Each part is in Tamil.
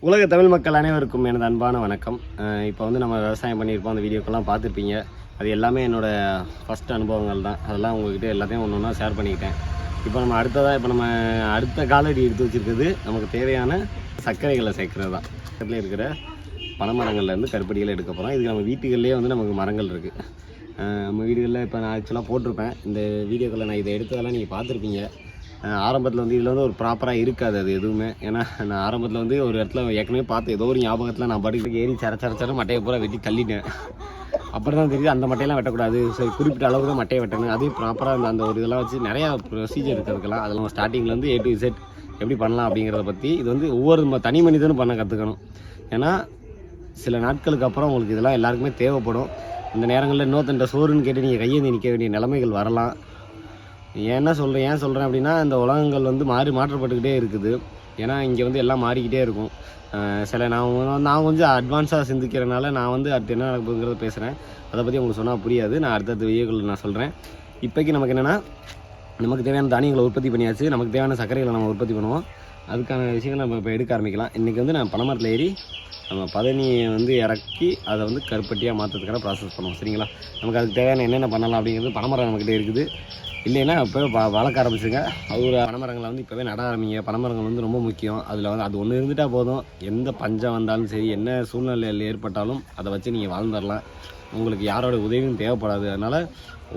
உலக தமிழ் மக்கள் அனைவருக்கும் எனது அன்பான வணக்கம். இப்போ வந்து நம்ம விவசாயம் பண்ணியிருப்போம், அந்த வீடியோக்கெல்லாம் பார்த்துருப்பீங்க. அது எல்லாமே என்னோடய ஃபஸ்ட் அனுபவங்கள் தான். அதெல்லாம் உங்கள்கிட்ட எல்லாத்தையும் ஒன்று ஒன்றா ஷேர் பண்ணிக்கிட்டேன். இப்போ நம்ம அடுத்த காலடி எடுத்து வச்சுருக்கிறது நமக்கு தேவையான சர்க்கரைகளை சேர்க்குறது தான். பக்கத்தில் இருக்கிற பனைமரங்கள்லேருந்து கருப்படிகளை எடுக்க போகிறோம். இதுக்கு நம்ம வீட்டுகள்லேயே வந்து நமக்கு மரங்கள் இருக்குது. நம்ம வீடுகளில் இப்போ நான் ஆக்சுவலாக போட்டிருப்பேன். இந்த வீடியோக்களில் நான் இதை எடுத்ததெல்லாம் நீங்கள் பார்த்துருப்பீங்க. ஆரம்பத்தில் வந்து இதில் வந்து ஒரு ப்ராப்பராக இருக்காது அது எதுவுமே. ஏன்னா நான் ஆரம்பத்தில் வந்து ஒரு இடத்துல ஏற்கனவே பார்த்து ஏதோ ஒரு ஞாபகத்தில் நான் பாட்டுக்கு ஏறி சர மட்டையை பூரா வெட்டி தள்ளிட்டேன். அப்புறம் தான் தெரியுது அந்த மட்டையெல்லாம் வெட்டக்கூடாது, சரி குறிப்பிட்ட அளவுக்கு தான் மட்டையை வெட்டணும். அதையும் ப்ராப்பராக அந்த ஒரு இதெல்லாம் வச்சு நிறையா ப்ரொசீஜர் இருக்கிறதுக்கெல்லாம் அதெல்லாம் ஸ்டார்டிங்லேருந்து A to Z எப்படி பண்ணலாம் அப்படிங்கிறத பற்றி இது வந்து ஒவ்வொரு தனி மனிதனும் பண்ண கற்றுக்கணும். ஏன்னா சில நாட்களுக்கு அப்புறம் உங்களுக்கு இதெல்லாம் எல்லாருக்குமே தேவைப்படும். இந்த நேரங்களில் இன்னொருத்தண்ட சோறுன்னு கேட்டு நீங்கள் கையேந்தி நிற்க வேண்டிய நிலைமைகள் வரலாம். ஏன் சொல்கிறேன் அப்படின்னா, இந்த உலகங்கள் வந்து மாற்றப்பட்டுக்கிட்டே இருக்குது. ஏன்னா இங்கே வந்து எல்லாம் மாறிக்கிட்டே இருக்கும். நான் கொஞ்சம் அட்வான்ஸாக சிந்திக்கிறனால நான் வந்து அடுத்து என்ன நடக்குதுங்கிறத பேசுகிறேன். அதை பற்றி உங்களுக்கு சொன்னால் புரியாது. நான் அடுத்தடுத்த வீடியோக்களில் நான் சொல்கிறேன். இப்போக்கி நமக்கு என்னென்னா, நமக்கு தேவையான தானியங்களை உற்பத்தி பண்ணியாச்சு. நமக்கு தேவையான சர்க்கரைகளை நம்ம உற்பத்தி பண்ணுவோம். அதுக்கான விஷயங்களை நம்ம இப்போ எடுக்க ஆரம்பிக்கலாம். இன்றைக்கி வந்து நான் பனைமரத்தில் ஏறி நம்ம பதனியை வந்து இறக்கி அதை வந்து கருப்பட்டியாக மாற்றுறதுக்கான ப்ராசஸ் பண்ணுவோம். சரிங்களா? நமக்கு அதுக்கு தேவையான என்னென்ன பண்ணலாம் அப்படிங்கிறது பனைமரம் நம்மக்கிட்ட இருக்குது. இல்லைன்னா இப்போ வளர்க்க ஆரம்பிச்சுங்க. ஒரு பனைமரங்களை வந்து இப்போவே நட ஆரம்பிங்க. பனைமரங்கள் வந்து ரொம்ப முக்கியம். அதில் வந்து அது ஒன்று இருந்துட்டால் போதும். எந்த பஞ்சம் வந்தாலும் சரி, என்ன சூழ்நிலையில் ஏற்பட்டாலும் அதை வச்சு நீங்கள் வாழ்ந்துடலாம். உங்களுக்கு யாரோட உதவியும் தேவைப்படாது. அதனால்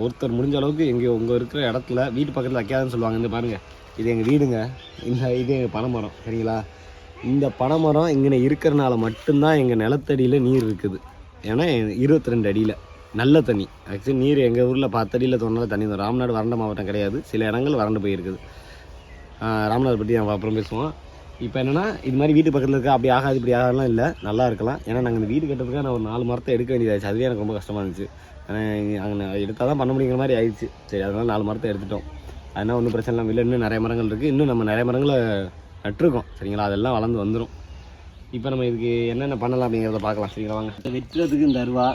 ஒருத்தர் முடிஞ்ச அளவுக்கு உங்கள் இருக்கிற இடத்துல வீட்டு பக்கத்தில் வைக்காதுன்னு சொல்லுவாங்க. இந்த பாருங்கள், இது எங்கள் வீடுங்க. இது எங்கள் பனைமரம். சரிங்களா? இந்த பனைமரம் இங்கே இருக்கிறனால மட்டும்தான் எங்கள் நிலத்தடியில் நீர் இருக்குது. ஏன்னா 22 அடியில் நல்ல தண்ணி. ஆக்சுவலி நீர் எங்கள் ஊரில் 10 அடியில் தோணாலும் தண்ணி வரும். ராம்நாடு வறண்ட மாவட்டம் கிடையாது. சில இடங்கள் வறண்டு போயிருக்குது. ராம்நாடு பற்றி நம்ம அப்புறம் பேசுவோம். இப்போ என்னென்னா, இது மாதிரி வீட்டு பக்கத்தில் இருக்க அப்படி ஆகாது இப்படி ஆகாதுலாம் இல்லை, நல்லா இருக்கலாம். ஏன்னா நாங்கள் இந்த வீடு கட்டுறதுக்காக நான் ஒரு 4 மரத்தை எடுக்க வேண்டியதாச்சு. அதுவே எனக்கு ரொம்ப கஷ்டமாக இருந்துச்சு. அங்கே எடுத்தால் தான் பண்ண முடியுங்கிற மாதிரி ஆயிடுச்சு. சரி, அதனால் 4 மரத்தை எடுத்துட்டோம். அதனால் ஒன்றும் பிரச்சனை இல்லை. இல்லை, இன்னும் நிறைய மரங்கள் இருக்குது. இன்னும் நம்ம நிறைய மரங்களை நட்டுருக்கோம். சரிங்களா? அதெல்லாம் வளர்ந்து வந்துடும். இப்போ நம்ம இதுக்கு என்னென்ன பண்ணலாம் அப்படிங்கிறத பார்க்கலாம். சரிங்களா? வாங்க. வெட்டுறதுக்கு இந்த அருவா,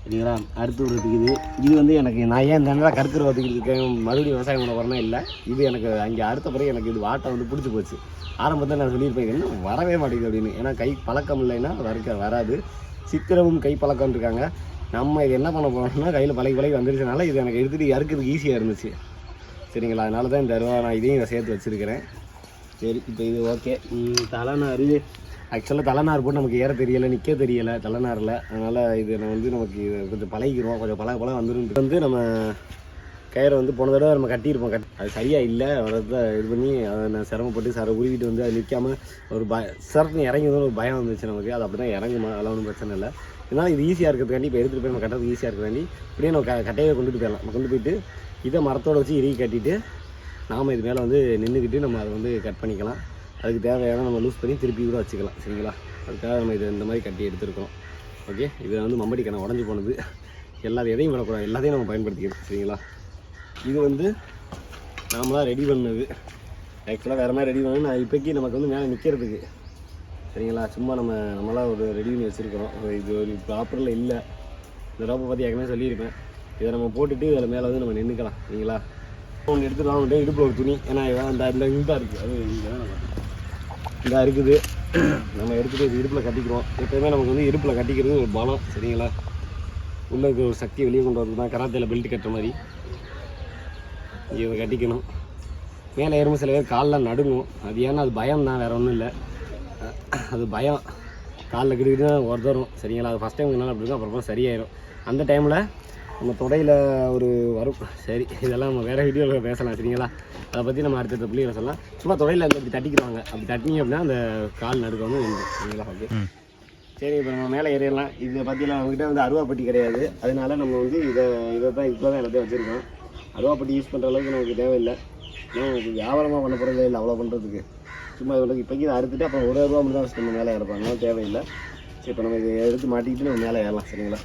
சரிங்களா? அறுத்து விடுறதுக்கு இது வந்து எனக்கு நான் ஏன் இந்த நேரம் கருத்துரு வச்சுக்கிட்டு மறுபடியும் விவசாயம் பண்ண வரணும் இல்லை. இது எனக்கு அங்கே அடுத்த பிறகு எனக்கு இது வாட்டை வந்து பிடிச்சி போச்சு. ஆரம்பத்தில் நான் சொல்லியிருப்பேன், இன்னும் வரவே மாட்டேங்குது அப்படின்னு. ஏன்னா கை பழக்கம் இல்லைன்னா வராது. சித்திரமும் கை பழக்கம் இருக்காங்க. நம்ம இது என்ன பண்ண போனோம்னா கையில் பழகி வந்துருச்சனால இது எனக்கு எடுத்துகிட்டு இறக்குறதுக்கு ஈஸியாக இருந்துச்சு. சரிங்களா? அதனால தான் இந்த அருவா நான் இதையும் சேர்த்து வச்சுருக்கிறேன். சரி, இப்போ இது ஓகே. தலைநார் ஆக்சுவலாக தலைநார் போட்டு நமக்கு ஏற தெரியலை, நிற்க தெரியலை தலைநாரில். அதனால் இது நமக்கு கொஞ்சம் பழகிக்கிறோம். கொஞ்சம் பழக வந்துடும். வந்து நம்ம கயிறை வந்து போன தடவை நம்ம கட்டியிருப்போம். அது சரியாக இல்லை. அதை இது பண்ணி அதை நான் சிரமப்பட்டு உருவிட்டு வந்து அது நிற்காமல் ஒரு சரக்குன்னு இறங்கினதும் ஒரு பயம் வந்துச்சு நமக்கு. அது அப்படி தான் இறங்குமா, அதெல்லாம் ஒன்றும் பிரச்சனை இல்லை. இதனால் இது ஈஸியாக இருக்கிறதுக்காண்டி இப்போ எடுத்துகிட்டு போய் நம்ம கட்டுறதுக்கு ஈஸியாக இருக்கிறதாண்டி இப்படியே நம்ம கட்டையை கொண்டுட்டு போயிடலாம். நம்ம கொண்டு போயிட்டு இதை மரத்தோடு வச்சு இறுக்கி கட்டிட்டு நாம் இது மேலே வந்து நின்றுக்கிட்டு நம்ம அதை வந்து கட் பண்ணிக்கலாம். அதுக்கு தேவையான நம்ம லூஸ் பண்ணி திருப்பி கூட வச்சுக்கலாம். சரிங்களா? அதுக்காக நம்ம இது இந்த மாதிரி கட்டி எடுத்துருக்கோம். ஓகே, இது வந்து மம்பட்டிக்கான உடஞ்சி போனது. எதையும் விடக்கூடாது, எல்லாத்தையும் நம்ம பயன்படுத்திக்கணும். சரிங்களா? இது வந்து நாமளாக ரெடி பண்ணது. ஆக்சுவலாக வேறு மாதிரி ரெடி பண்ணது. நான் இப்போக்கி நமக்கு வந்து மேலே நிற்கிறதுக்கு. சரிங்களா? சும்மா நம்மளாம் ஒரு ரெடி பண்ணி வச்சுருக்கிறோம். இது ஒரு ப்ராப்பரில் இல்லை. இந்த ரோப்பை பற்றி ஏற்கனவே சொல்லியிருப்பேன். இதை நம்ம போட்டுட்டு இதில் மேலே வந்து நம்ம நின்றுக்கலாம். சரிங்களா? ஒன்று எடுத்துகிட்டு வாங்கிட்டு இடுப்பில் ஒரு துணி. ஏன்னா இந்த இதாக இருக்குது, அது இதாக இருக்குது. நம்ம எடுத்துகிட்டு இது இடுப்பில் கட்டிக்கிறோம். எப்போயுமே நமக்கு வந்து இடுப்பில் கட்டிக்கிறது ஒரு பலம். சரிங்களா? உள்ளே இருக்க ஒரு சக்தியை வெளியே கொண்டு வரது தான் கராத்தையில் பெல்ட் கட்டுற மாதிரி இதை கட்டிக்கணும். மேலே ஏறும்போது சில பேர் காலில் நடுங்கும். அது ஏன்னா அது பயம் தான், வேறு ஒன்றும் இல்லை. அது பயம். காலில் கிடுக்கிட்டு தான் உதறும். சரிங்களா? அது ஃபஸ்ட் டைம் என்னால் அப்படி இருக்கும், அப்புறம் சரியாயிடும். அந்த டைமில் நம்ம தொடையில் ஒரு வரும். சரி, இதெல்லாம் நம்ம வேறு வீடியோவில் பேசலாம். சரிங்களா? அதை பற்றி நம்ம அடுத்த பிள்ளைகளை சொல்லலாம். சும்மா தொடையில் அப்படி தட்டிக்கிறாங்க. அப்படி தட்டினீங்க அப்படின்னா அந்த கால் நடுக்க வந்து நின்று. சரிங்களா? ஓகே, சரி, இப்போ நம்ம மேலே ஏறிடலாம். இதை பற்றிலாம் நம்மகிட்ட வந்து அருவாப்பட்டி கிடையாது. அதனால நம்ம வந்து இதை தான் இப்போ தான் எல்லாத்தையும் வச்சுருக்கோம். அருவாப்பட்டி யூஸ் பண்ணுற அளவுக்கு நமக்கு தேவையில்லை. ஏன்னா நமக்கு வியாபாரமாக பண்ண போகிறதே இல்லை அவ்வளோ பண்ணுறதுக்கு. சும்மா இவ்வளோக்கு இப்போக்கி இதை அறுத்துட்டு அப்புறம் ஒரு ரூபா மட்டும் தான் நம்ம மேலே ஏறப்பாங்க. அதனால தேவையில்லை. சரி, இப்போ நம்ம இதை எடுத்து மாட்டிக்கிட்டு நம்ம மேலே ஏறலாம். சரிங்களா?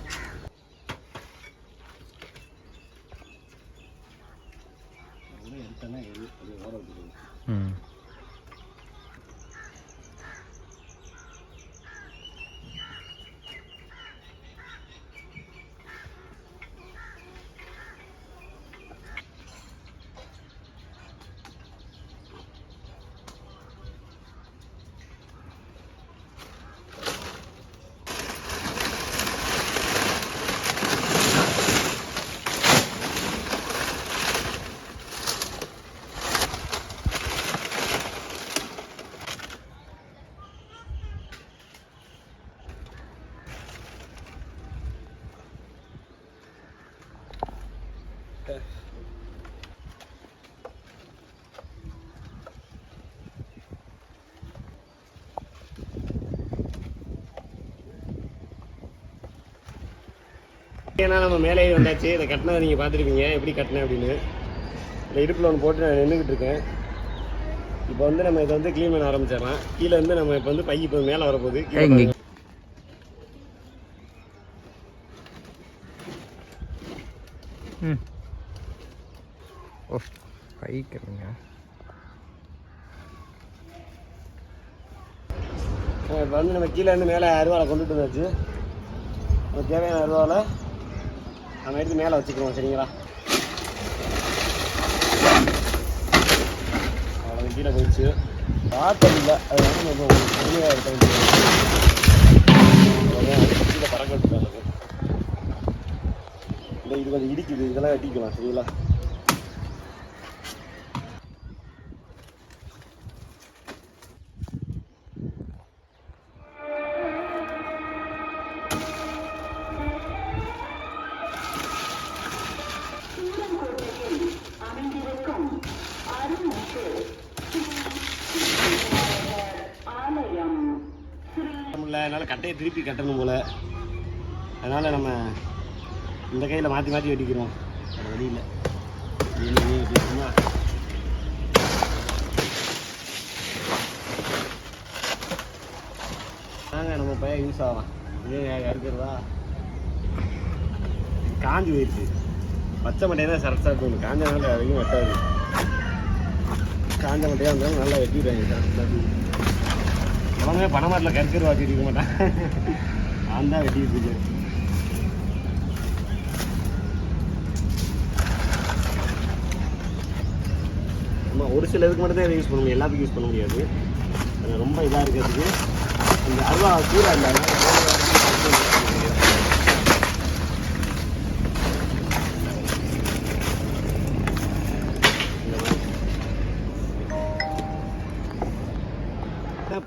ஏன்னா நம்ம மேலே வந்தாச்சு. இதை கட்டினதை நீங்கள் பார்த்துருப்பீங்க எப்படி கட்டினேன் அப்படின்னு. இந்த இடுப்பில் ஒன்று போட்டு நான் நின்றுக்கிட்டு இருக்கேன். இப்போ வந்து நம்ம இதை வந்து க்ளீன் பண்ண ஆரம்பிச்சிடலாம். கீழே வந்து நம்ம இப்போ வந்து பை இப்போ மேலே வரப்போகுது. ஓ பைக்குங்க. இப்போ வந்து நம்ம கீழே இருந்து மேலே அருவாலை கொண்டுட்டு வந்தாச்சு. நமக்கு தேவையான அருவாலை நம்ம எடுத்து மேலே வச்சுக்கிறோம். சரிங்களா? அவ்வளோ கீழே போயிடுச்சு. காற்று இல்லை, அது வந்து நம்ம கம்மியாக இருக்க கீழே பறக்க விட்டுருக்காங்க. இல்லை இது கொஞ்சம் இடிக்குது, இதெல்லாம் வெட்டிக்கலாம். சரிங்களா? அதனால் கட்டையை திருப்பி கட்டணும் போல். அதனால் நம்ம இந்த கையில் மாற்றி மாற்றி வெட்டிக்கிறோம். அது வழியில் வெட்டிக்கணுமா? நாங்கள் நம்ம பையன் யூஸ் ஆகலாம். இதே இருக்கிறதா காஞ்சி போயிடுச்சு. பச்சை மட்டையை தான் சரசாக போகணும். காஞ்சனால அதையும் வெட்டாது. காஞ்ச மட்டையாக இருந்தாலும் நல்லா வெட்டிடுவாங்க சரசாக. எவனுமே பணமாட்டில் கற்கரு வாக்கிட்டு இருக்க மாட்டான். நான் தான் வெட்டிட்டு இருக்கேன். ஆமாம், ஒரு சில இதுக்கு மட்டும் தான் இதை யூஸ் பண்ண முடியும், எல்லாத்துக்கும் யூஸ் பண்ண முடியாது. ரொம்ப இதாக இருக்கிறதுக்கு அந்த அருவா கூட இல்லை.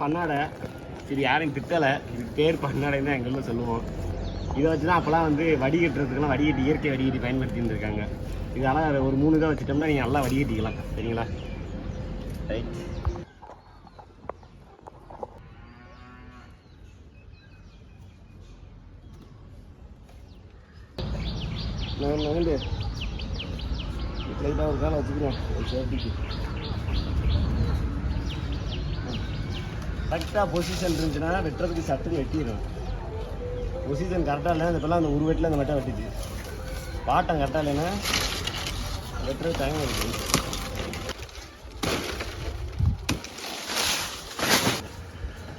பண்ணாடை இது யாரையும் திட்டலை. இதுக்கு பேர் பண்ணாடைன்னு தான் எங்கள்ல சொல்லுவோம். இதை வச்சு தான் அப்போலாம் வந்து வடிகட்டுறதுக்கெல்லாம் வடிகட்டி இயற்கை வடிகட்டி பயன்படுத்தின்னு இருக்காங்க. இதெல்லாம் ஒரு 3 இதாக வச்சுட்டோம்னா நீங்கள் நல்லா வடிகட்டிக்கலாம். சரிங்களா? ரைட். நான் லைட்டாக ஒரு காலம் வச்சுக்கிறோம் ஒரு சேஃப்டிக்கு. கரெக்டாக பொசிஷன் இருந்துச்சுன்னா வெட்டுறதுக்கு சட்டுன்னு வெட்டிடும். பொசிஷன் கரெக்டாக இல்லை, அந்த இப்போலாம் அந்த ஒரு வெட்டில் அந்த மட்டும் வெட்டிச்சு. பாட்டம் கரெக்டாக இல்லைன்னா வெட்டுறது டைம் இருக்குது.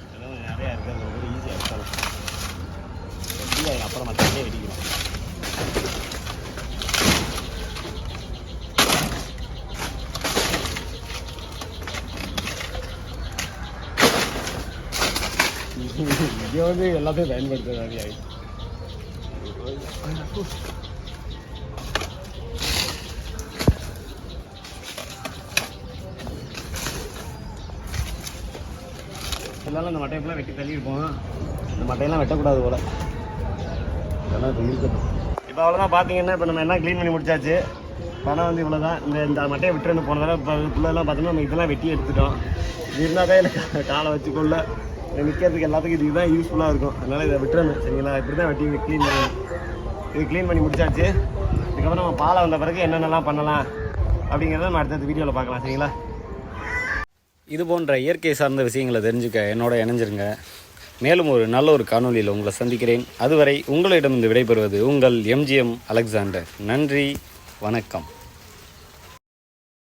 அதெல்லாம் நிறையா இருக்குது. அந்த ஒரு ஈஸியாக இருக்கலாம். வெட்டி அப்புறம் மற்றே வெடிக்கலாம். இங்கே வந்து எல்லாத்தையும் பயன்படுத்துறது மாதிரி ஆகிடுச்சு. எல்லாரும் இந்த மட்டையெல்லாம் வெட்டி தள்ளியிருப்போம். இந்த மட்டையெல்லாம் வெட்டக்கூடாது போல். இதெல்லாம் இப்போ இருக்கட்டும். இப்போ அவ்வளோதான். பார்த்தீங்கன்னா இப்போ நம்ம எல்லாம் க்ளீன் பண்ணி முடிச்சாச்சு. பணம் வந்து இவ்வளோ தான். இந்த மட்டையை விட்டுறன்னு போனதால் இப்போ ஃபுல்லெல்லாம் பார்த்தோம்னா நம்ம இதெல்லாம் வெட்டி எடுத்துட்டோம். இது இருந்தால் தான் எனக்கு காலை வச்சுக்கொள்ள நிற்கிறதுக்கு எல்லாத்துக்கும் இதுதான் யூஸ்ஃபுல்லாக இருக்கும். அதனால் இதை விட்டுறணும். சரிங்களா? இப்படி தான் வெட்டி க்ளீன் பண்ணணும். இது க்ளீன் பண்ணி முடிச்சாச்சு. இதுக்கப்புறம் நம்ம பாலை வந்த பிறகு என்னென்னலாம் பண்ணலாம் அப்படிங்கிறத நம்ம அடுத்தடுத்த வீடியோவில் பார்க்கலாம். சரிங்களா? இது போன்ற இயற்கை சார்ந்த விஷயங்களை தெரிஞ்சுக்க என்னோட இணைஞ்சிருங்க. மேலும் ஒரு நல்ல ஒரு காணொலியில் உங்களை சந்திக்கிறேன். அதுவரை உங்களிடம் விடைபெறுவது உங்கள் MGM அலெக்சாண்டர். நன்றி, வணக்கம்.